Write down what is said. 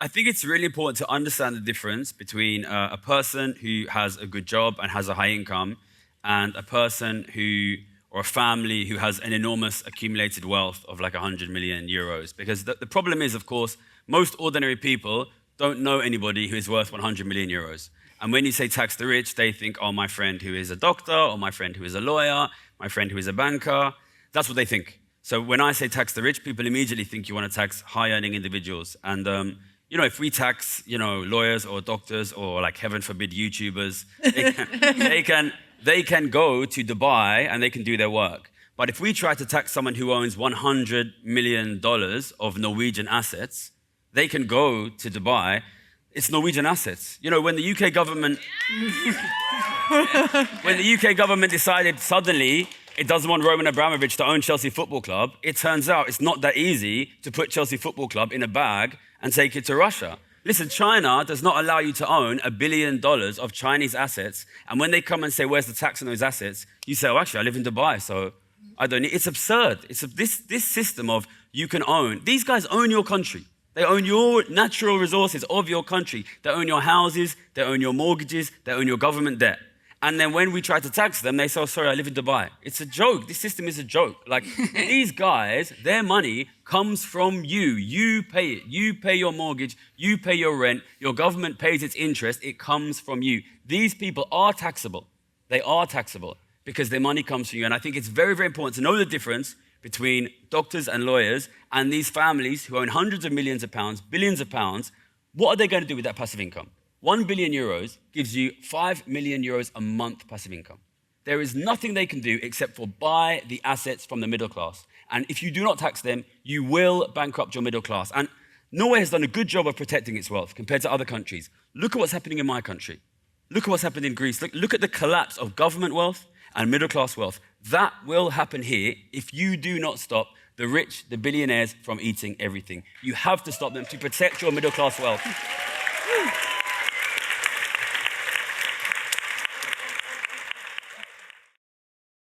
I think it's really important to understand the difference between a person who has a good job and has a high income and a person who, or a family who has an enormous accumulated wealth of like 100 million euros. Because the problem is, of course, most ordinary people don't know anybody who is worth 100 million euros. And when you say tax the rich, they think, oh, my friend who is a doctor, or my friend who is a lawyer, my friend who is a banker. That's what they think. So when I say tax the rich, people immediately think you want to tax high-earning individuals. And if we tax, lawyers or doctors or, like, heaven forbid, YouTubers, they can go to Dubai and they can do their work. But if we try to tax someone who owns $100 million of Norwegian assets, they can go to Dubai. It's Norwegian assets. When the UK government, decided suddenly it doesn't want Roman Abramovich to own Chelsea Football Club, it turns out it's not that easy to put Chelsea Football Club in a bag and take it to Russia. Listen, China does not allow you to own $1 billion of Chinese assets, and when they come and say, where's the tax on those assets, you say, oh, actually, I live in Dubai, so I don't need. It's absurd. This system of you can own. These guys own your country. They own your natural resources of your country. They own your houses, they own your mortgages, they own your government debt. And then when we try to tax them, they say, oh, sorry, I live in Dubai. It's a joke. This system is a joke. Like, these guys, their money comes from you. You pay it. You pay your mortgage. You pay your rent. Your government pays its interest. It comes from you. These people are taxable. They are taxable because their money comes from you. And I think it's very, very important to know the difference between doctors and lawyers and these families who own hundreds of millions of pounds, billions of pounds. What are they going to do with that passive income? 1 billion euros gives you 5 million euros a month passive income. There is nothing they can do except for buy the assets from the middle class. And if you do not tax them, you will bankrupt your middle class. And Norway has done a good job of protecting its wealth compared to other countries. Look at what's happening in my country. Look at what's happened in Greece. Look at the collapse of government wealth and middle class wealth. That will happen here if you do not stop the rich, the billionaires from eating everything. You have to stop them to protect your middle class wealth.